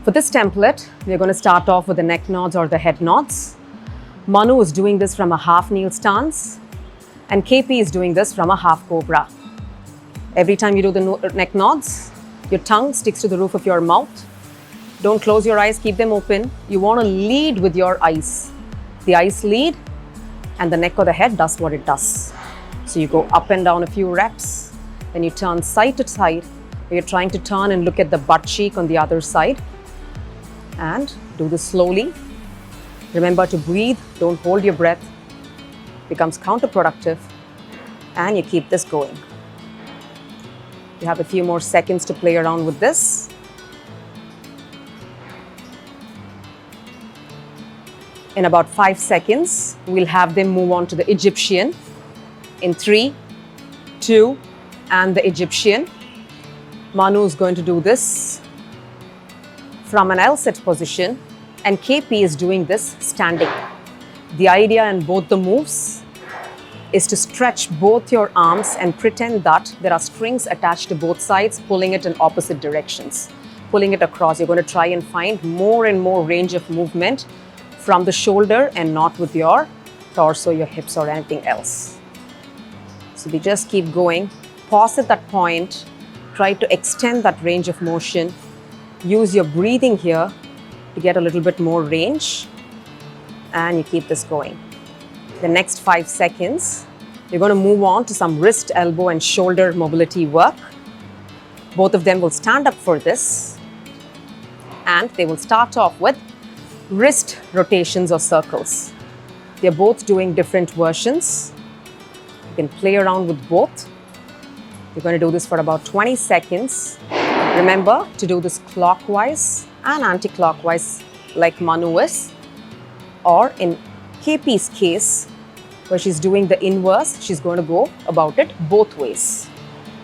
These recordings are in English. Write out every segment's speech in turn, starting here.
For this template, we're going to start off with the neck nods or the head nods. Manu is doing this from a half kneel stance and KP is doing this from a half cobra. Every time you do the neck nods, your tongue sticks to the roof of your mouth. Don't close your eyes, keep them open. You want to lead with your eyes. The eyes lead and the neck or the head does what it does. So you go up and down a few reps, then you turn side to side. You're trying to turn and look at the butt cheek on the other side. And do this slowly. Remember to breathe, don't hold your breath. Becomes counterproductive. And you keep this going. You have a few more seconds to play around with this. In about 5 seconds, we'll have them move on to the Egyptian. In 3, 2, and the Egyptian. Manu is going to do this from an L-sit position, and KP is doing this standing. The idea in both the moves is to stretch both your arms and pretend that there are strings attached to both sides, pulling it in opposite directions, pulling it across. You're going to try and find more and more range of movement from the shoulder and not with your torso, your hips, or anything else. So we just keep going. Pause at that point. Try to extend that range of motion. Use your breathing here to get a little bit more range. And you keep this going. The next 5 seconds, you're going to move on to some wrist, elbow, and shoulder mobility work. Both of them will stand up for this. And they will start off with wrist rotations or circles. They're both doing different versions. You can play around with both. You're going to do this for about 20 seconds. Remember to do this clockwise and anti-clockwise like Manu is. Or in KP's case, where she's doing the inverse, she's going to go about it both ways.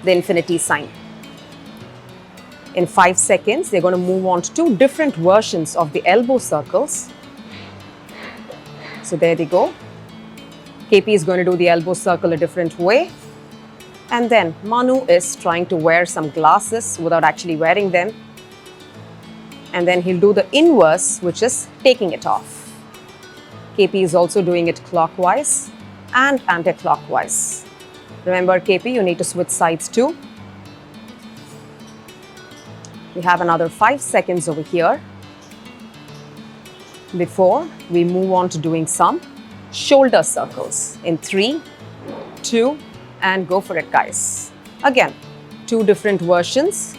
The infinity sign. In 5 seconds, they're going to move on to 2 different versions of the elbow circles. So there they go. KP is going to do the elbow circle a different way. And then Manu is trying to wear some glasses without actually wearing them. And then he'll do the inverse, which is taking it off. KP is also doing it clockwise and anti-clockwise. Remember, KP, you need to switch sides too. We have another 5 seconds over here before we move on to doing some shoulder circles in 3, 2, and go for it, guys. Again, 2 different versions.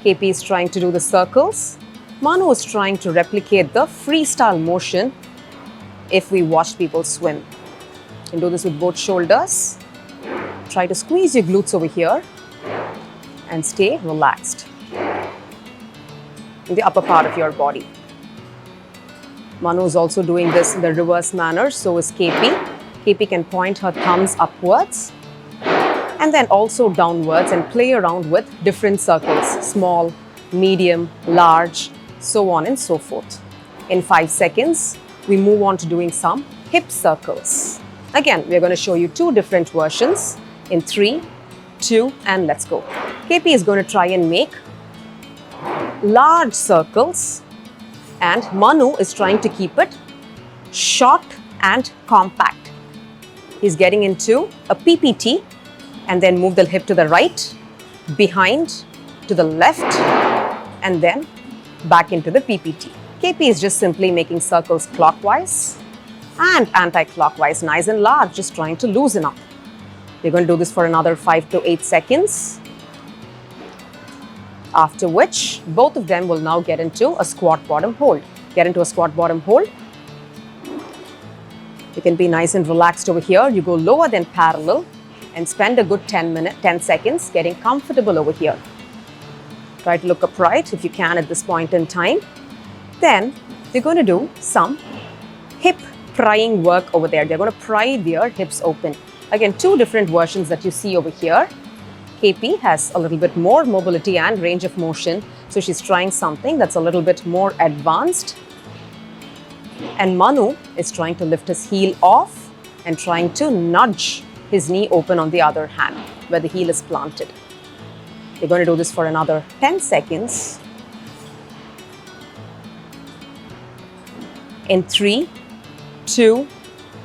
KP is trying to do the circles. Manu is trying to replicate the freestyle motion if we watch people swim. You can do this with both shoulders. Try to squeeze your glutes over here and stay relaxed in the upper part of your body. Manu is also doing this in the reverse manner, so is KP. KP can point her thumbs upwards and then also downwards and play around with different circles, small, medium, large, so on and so forth. In 5 seconds, we move on to doing some hip circles. Again, we're going to show you 2 different versions in 3, 2, and let's go. KP is going to try and make large circles and Manu is trying to keep it short and compact. He's getting into a PPT and then move the hip to the right, behind, to the left, and then back into the PPT. KP is just simply making circles clockwise and anti-clockwise, nice and large, just trying to loosen up. We're going to do this for another 5 to 8 seconds. After which, both of them will now get into a squat bottom hold. Get into a squat bottom hold. You can be nice and relaxed over here. You go lower than parallel and spend a good 10 seconds getting comfortable over here. Try to look upright if you can at this point in time. Then we're going to do some hip prying work over there. They're going to pry their hips open. Again, 2 different versions that you see over here. KP has a little bit more mobility and range of motion, so she's trying something that's a little bit more advanced. And Manu is trying to lift his heel off and trying to nudge his knee open on the other hand, where the heel is planted. We're going to do this for another 10 seconds. In 3, 2,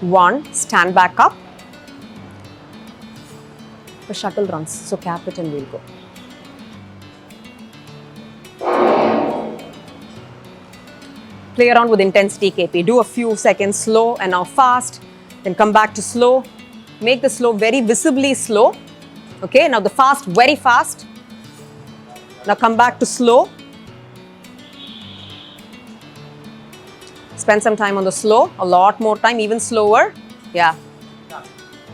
1, stand back up. The shuttle runs, so cap it and we'll go. Play around with intensity, KP. Do a few seconds slow and now fast. Then come back to slow. Make the slow very visibly slow. Okay, now the fast very fast. Now come back to slow. Spend some time on the slow, a lot more time, even slower. Yeah.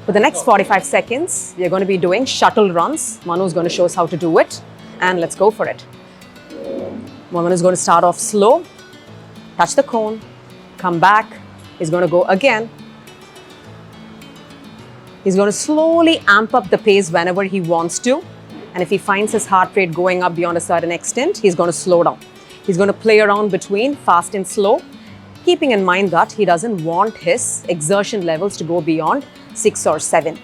For the next 45 seconds, we are going to be doing shuttle runs. Manu is going to show us how to do it. And let's go for it. Manu is going to start off slow. Touch the cone. Come back. He's going to go again. He's going to slowly amp up the pace whenever he wants to. And if he finds his heart rate going up beyond a certain extent, he's going to slow down. He's going to play around between fast and slow, keeping in mind that he doesn't want his exertion levels to go beyond 6 or 7.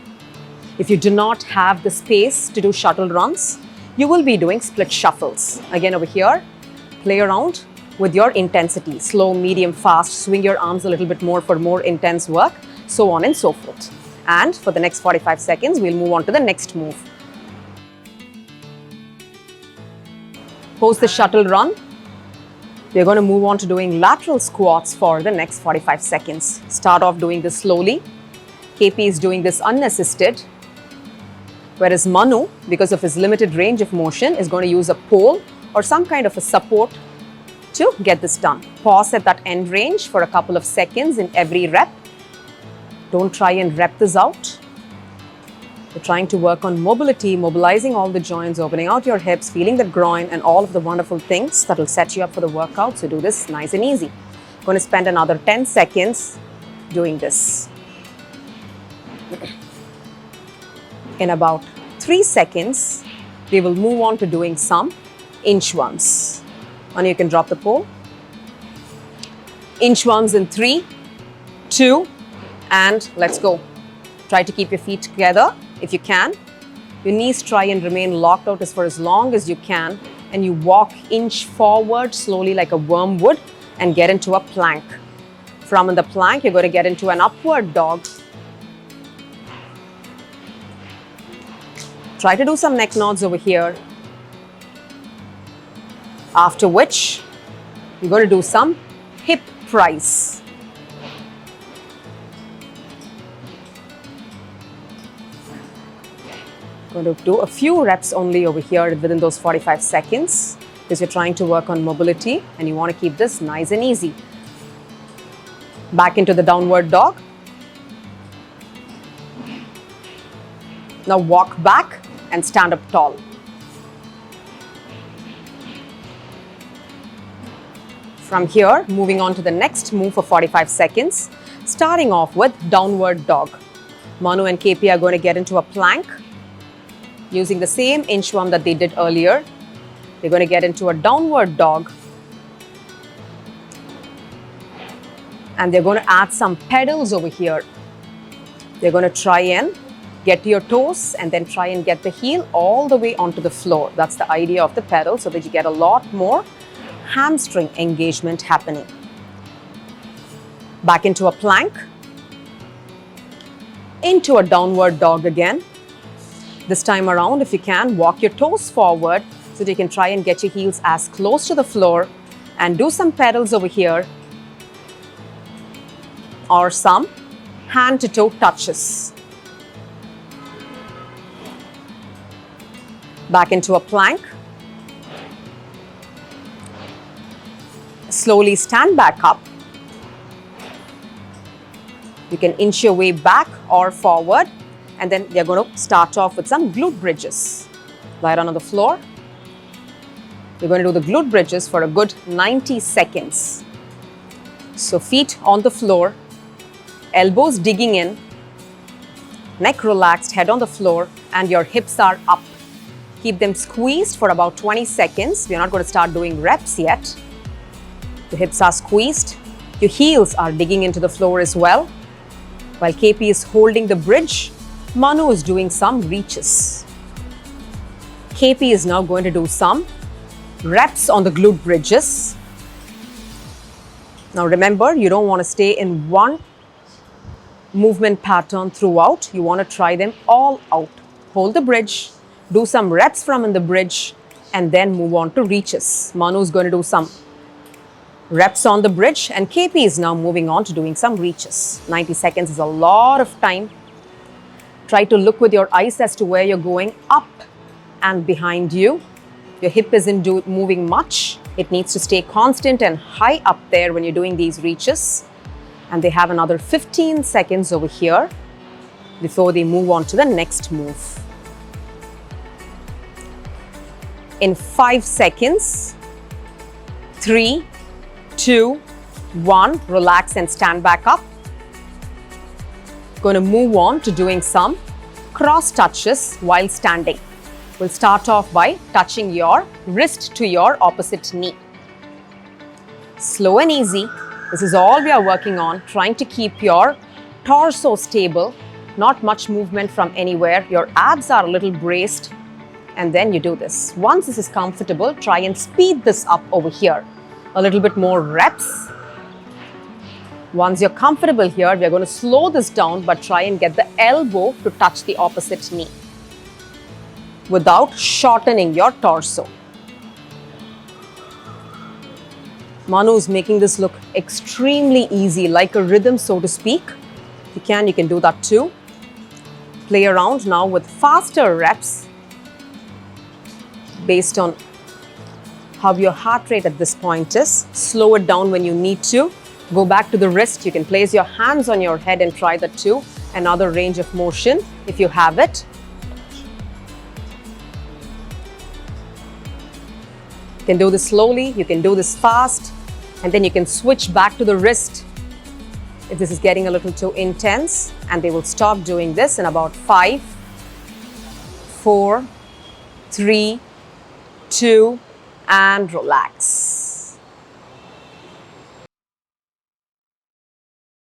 If you do not have the space to do shuttle runs, you will be doing split shuffles. Again, over here, play around with your intensity. Slow, medium, fast, swing your arms a little bit more for more intense work, so on and so forth. And for the next 45 seconds, we'll move on to the next move. Post the shuttle run. We're going to move on to doing lateral squats for the next 45 seconds. Start off doing this slowly. KP is doing this unassisted, whereas Manu, because of his limited range of motion, is going to use a pole or some kind of a support to get this done. Pause at that end range for a couple of seconds in every rep. Don't try and rep this out. You're trying to work on mobility, mobilizing all the joints, opening out your hips, feeling the groin, and all of the wonderful things that will set you up for the workout. So do this nice and easy. Going to spend another 10 seconds doing this. In about 3 seconds, we will move on to doing some inchworms. And you can drop the pole. Inchworms in 3, 2, and let's go. Try to keep your feet together if you can. Your knees try and remain locked out for as long as you can. And you walk inch forward slowly like a worm would and get into a plank. From the plank, you're going to get into an upward dog. Try to do some neck nods over here. After which, you're going to do some hip prise. Going to do a few reps only over here within those 45 seconds because you're trying to work on mobility and you want to keep this nice and easy. Back into the downward dog. Now walk back and stand up tall. From here, moving on to the next move for 45 seconds, starting off with downward dog. Manu and KP are going to get into a plank using the same inchworm that they did earlier. They're going to get into a downward dog. And they're going to add some pedals over here. They're going to try and get to your toes and then try and get the heel all the way onto the floor. That's the idea of the pedal, so that you get a lot more hamstring engagement happening. Back into a plank. Into a downward dog again. This time around, if you can, walk your toes forward so that you can try and get your heels as close to the floor and do some pedals over here or some hand to toe touches. Back into a plank. Slowly stand back up. You can inch your way back or forward, and then they're going to start off with some glute bridges. Lie down on the floor. We're going to do the glute bridges for a good 90 seconds. So feet on the floor, elbows digging in, neck relaxed, head on the floor, and your hips are up. Keep them squeezed for about 20 seconds. We're not going to start doing reps yet. The hips are squeezed. Your heels are digging into the floor as well. While KP is holding the bridge, Manu is doing some reaches. KP is now going to do some reps on the glute bridges. Now remember, you don't want to stay in one movement pattern throughout. You want to try them all out. Hold the bridge, do some reps from in the bridge, and then move on to reaches. Manu is going to do some reps on the bridge, and KP is now moving on to doing some reaches. 90 seconds is a lot of time. Try to look with your eyes as to where you're going, up and behind you. Your hip isn't moving much. It needs to stay constant and high up there when you're doing these reaches. And they have another 15 seconds over here before they move on to the next move. In 5 seconds, 3, 2, 1, relax and stand back up. Going to move on to doing some cross touches while standing. We'll start off by touching your wrist to your opposite knee. Slow and easy. This is all we are working on, trying to keep your torso stable, not much movement from anywhere. Your abs are a little braced, and then you do this. Once this is comfortable, try and speed this up over here. A little bit more reps. Once you're comfortable here, we're going to slow this down, but try and get the elbow to touch the opposite knee without shortening your torso. Manu is making this look extremely easy, like a rhythm, so to speak. If you can do that too. Play around now with faster reps based on how your heart rate at this point is. Slow it down when you need to. Go back to the wrist. You can place your hands on your head and try that too. Another range of motion if you have it. You can do this slowly, you can do this fast, and then you can switch back to the wrist if this is getting a little too intense, and they will stop doing this in about 5, 4, 3, 2, and relax.